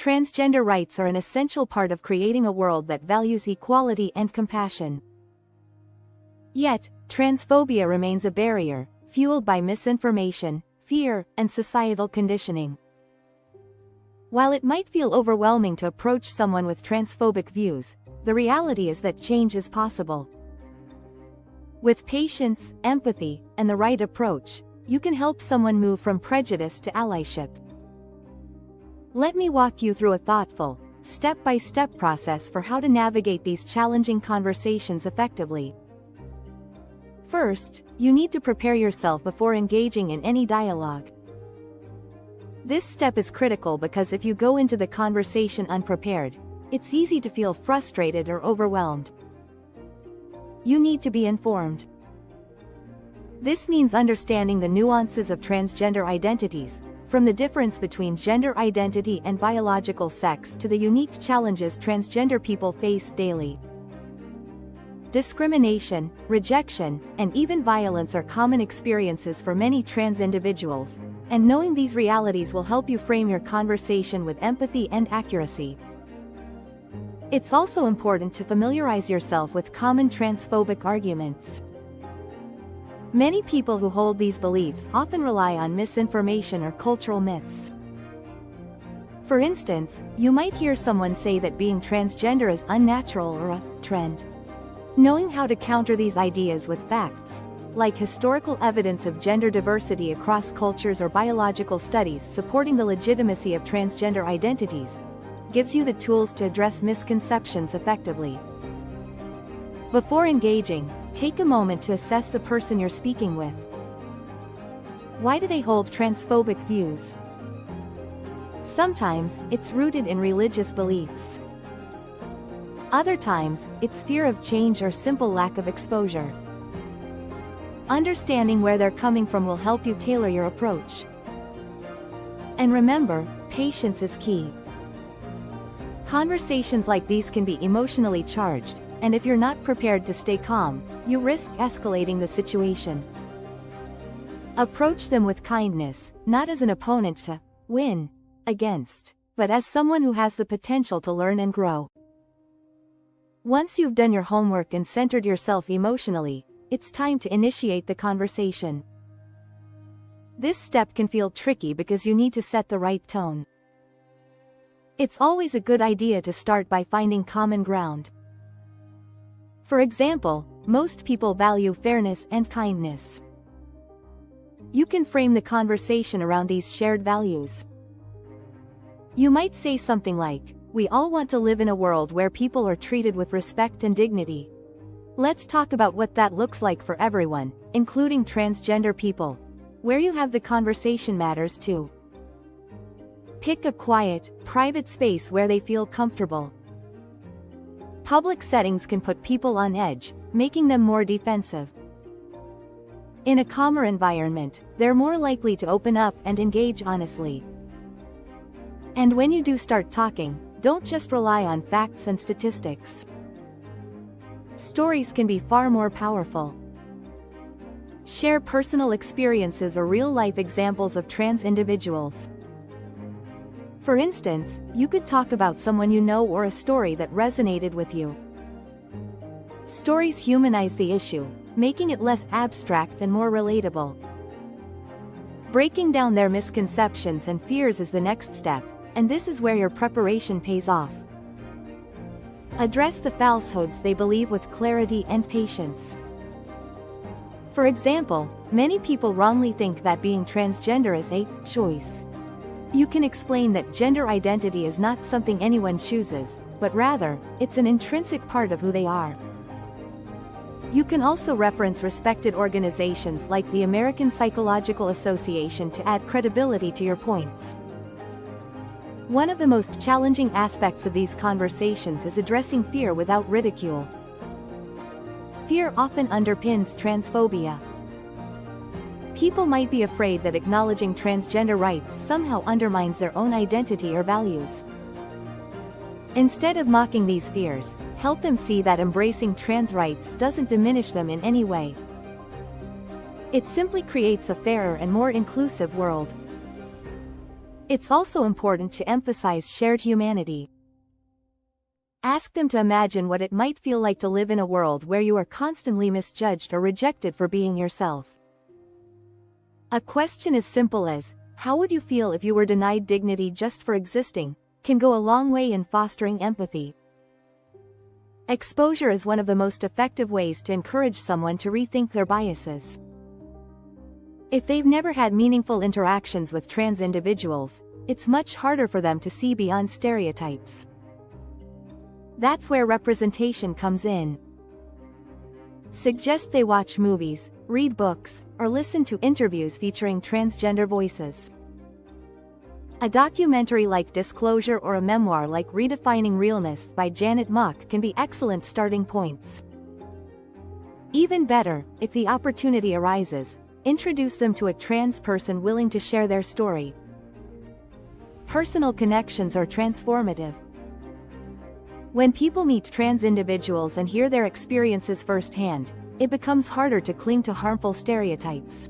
transgender rights are an essential part of creating a world that values equality and compassion. Yet, transphobia remains a barrier, fueled by misinformation, fear, and societal conditioning. While it might feel overwhelming to approach someone with transphobic views, the reality is that change is possible. With patience, empathy, and the right approach, you can help someone move from prejudice to allyship. Let me walk you through a thoughtful, step-by-step process for how to navigate these challenging conversations effectively. First, you need to prepare yourself before engaging in any dialogue. This step is critical because if you go into the conversation unprepared, it's easy to feel frustrated or overwhelmed. You need to be informed. This means understanding the nuances of transgender identities, from the difference between gender identity and biological sex to the unique challenges transgender people face daily. Discrimination, rejection, and even violence are common experiences for many trans individuals, and knowing these realities will help you frame your conversation with empathy and accuracy. It's also important to familiarize yourself with common transphobic arguments. Many people who hold these beliefs often rely on misinformation or cultural myths. For instance, you might hear someone say that being transgender is unnatural or a trend. Knowing how to counter these ideas with facts, like historical evidence of gender diversity across cultures or biological studies supporting the legitimacy of transgender identities, gives you the tools to address misconceptions effectively. Before engaging, take a moment to assess the person you're speaking with. Why do they hold transphobic views? Sometimes, it's rooted in religious beliefs. Other times, it's fear of change or simple lack of exposure. Understanding where they're coming from will help you tailor your approach. And remember, patience is key. Conversations like these can be emotionally charged, and if you're not prepared to stay calm, you risk escalating the situation. Approach them with kindness, not as an opponent to win against, but as someone who has the potential to learn and grow. Once you've done your homework and centered yourself emotionally, it's time to initiate the conversation. This step can feel tricky because you need to set the right tone. It's always a good idea to start by finding common ground. For example, most people value fairness and kindness. You can frame the conversation around these shared values. You might say something like, "We all want to live in a world where people are treated with respect and dignity. Let's talk about what that looks like for everyone, including transgender people." Where you have the conversation matters too. Pick a quiet, private space where they feel comfortable. Public settings can put people on edge, making them more defensive. In a calmer environment, they're more likely to open up and engage honestly. And when you do start talking, don't just rely on facts and statistics. Stories can be far more powerful. Share personal experiences or real-life examples of trans individuals. For instance, you could talk about someone you know or a story that resonated with you. Stories humanize the issue, making it less abstract and more relatable. Breaking down their misconceptions and fears is the next step, and this is where your preparation pays off. Address the falsehoods they believe with clarity and patience. For example, many people wrongly think that being transgender is a choice. You can explain that gender identity is not something anyone chooses, but rather, it's an intrinsic part of who they are. You can also reference respected organizations like the American Psychological Association to add credibility to your points. One of the most challenging aspects of these conversations is addressing fear without ridicule. Fear often underpins transphobia. People might be afraid that acknowledging transgender rights somehow undermines their own identity or values. Instead of mocking these fears, help them see that embracing trans rights doesn't diminish them in any way. It simply creates a fairer and more inclusive world. It's also important to emphasize shared humanity. Ask them to imagine what it might feel like to live in a world where you are constantly misjudged or rejected for being yourself. A question as simple as, "How would you feel if you were denied dignity just for existing?" can go a long way in fostering empathy. Exposure is one of the most effective ways to encourage someone to rethink their biases. If they've never had meaningful interactions with trans individuals, it's much harder for them to see beyond stereotypes. That's where representation comes in. Suggest they watch movies, read books, or listen to interviews featuring transgender voices. A documentary like Disclosure or a memoir like Redefining Realness by Janet Mock can be excellent starting points. Even better, if the opportunity arises, introduce them to a trans person willing to share their story. Personal connections are transformative. When people meet trans individuals and hear their experiences firsthand, it becomes harder to cling to harmful stereotypes.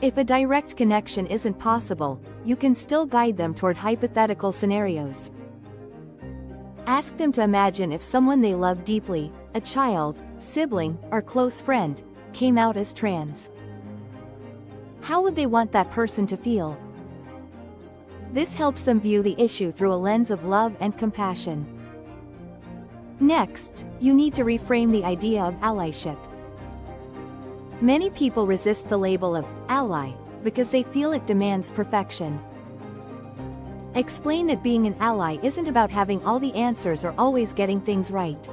If a direct connection isn't possible, you can still guide them toward hypothetical scenarios. Ask them to imagine if someone they love deeply, a child, sibling, or close friend, came out as trans. How would they want that person to feel? This helps them view the issue through a lens of love and compassion. Next, you need to reframe the idea of allyship. Many people resist the label of ally because they feel it demands perfection. Explain that being an ally isn't about having all the answers or always getting things right.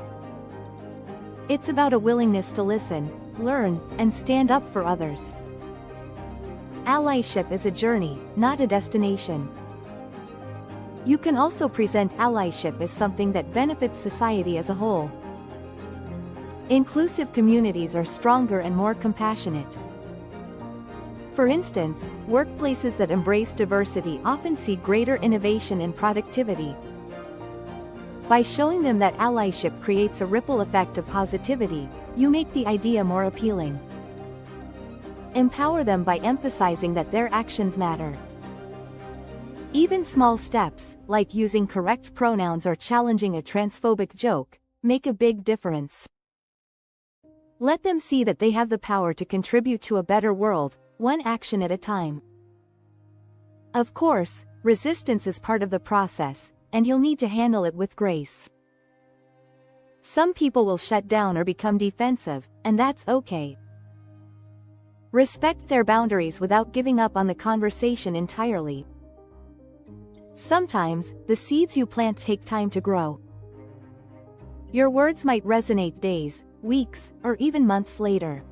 It's about a willingness to listen, learn, and stand up for others. Allyship is a journey, not a destination. You can also present allyship as something that benefits society as a whole. Inclusive communities are stronger and more compassionate. For instance, workplaces that embrace diversity often see greater innovation and productivity. By showing them that allyship creates a ripple effect of positivity, you make the idea more appealing. Empower them by emphasizing that their actions matter. Even small steps, like using correct pronouns or challenging a transphobic joke, make a big difference. Let them see that they have the power to contribute to a better world, one action at a time. Of course, resistance is part of the process, and you'll need to handle it with grace. Some people will shut down or become defensive, and that's okay. Respect their boundaries without giving up on the conversation entirely. Sometimes, the seeds you plant take time to grow. Your words might resonate days, weeks, or even months later.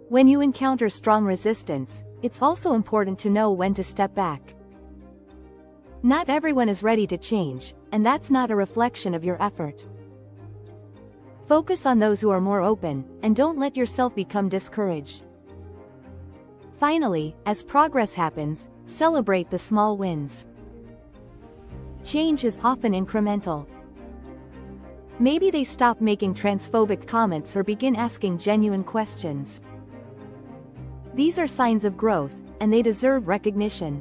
When you encounter strong resistance, it's also important to know when to step back. Not everyone is ready to change, and that's not a reflection of your effort. Focus on those who are more open, and don't let yourself become discouraged. Finally, as progress happens, celebrate the small wins. Change is often incremental. Maybe they stop making transphobic comments or begin asking genuine questions. These are signs of growth, and they deserve recognition.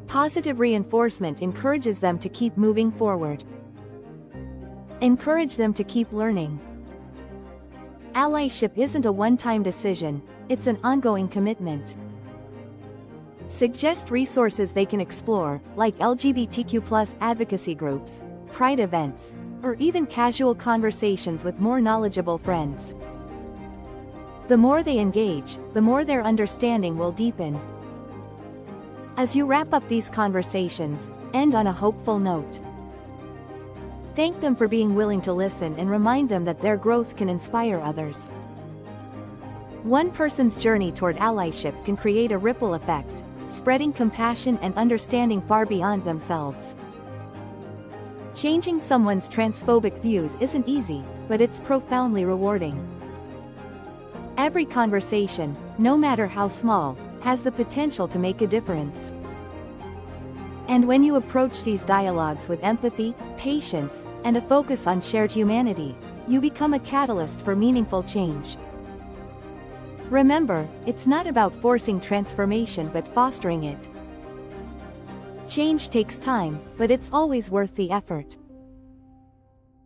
Positive reinforcement encourages them to keep moving forward. Encourage them to keep learning. Allyship isn't a one-time decision, it's an ongoing commitment. Suggest resources they can explore, like LGBTQ+ advocacy groups, pride events, or even casual conversations with more knowledgeable friends. The more they engage, the more their understanding will deepen. As you wrap up these conversations, end on a hopeful note. Thank them for being willing to listen and remind them that their growth can inspire others. One person's journey toward allyship can create a ripple effect, spreading compassion and understanding far beyond themselves. Changing someone's transphobic views isn't easy, but it's profoundly rewarding. Every conversation, no matter how small, has the potential to make a difference. And when you approach these dialogues with empathy, patience, and a focus on shared humanity, you become a catalyst for meaningful change. Remember, it's not about forcing transformation but fostering it. Change takes time, but it's always worth the effort.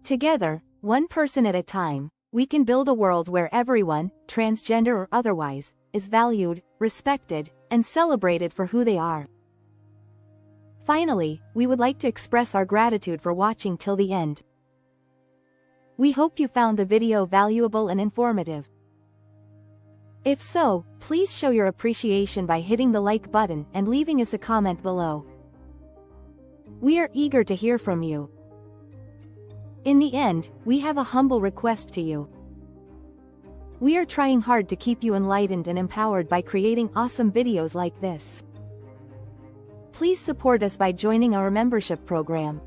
Together, one person at a time, we can build a world where everyone, transgender or otherwise, is valued, respected, and celebrated for who they are. Finally, we would like to express our gratitude for watching till the end. We hope you found the video valuable and informative. If so, please show your appreciation by hitting the like button and leaving us a comment below. We are eager to hear from you. In the end, we have a humble request to you. We are trying hard to keep you enlightened and empowered by creating awesome videos like this. Please support us by joining our membership program.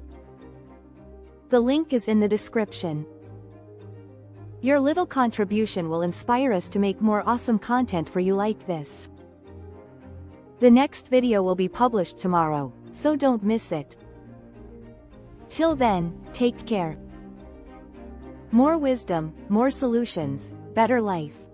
The link is in the description. Your little contribution will inspire us to make more awesome content for you like this. The next video will be published tomorrow, so don't miss it. Till then, take care. More wisdom, more solutions, better life.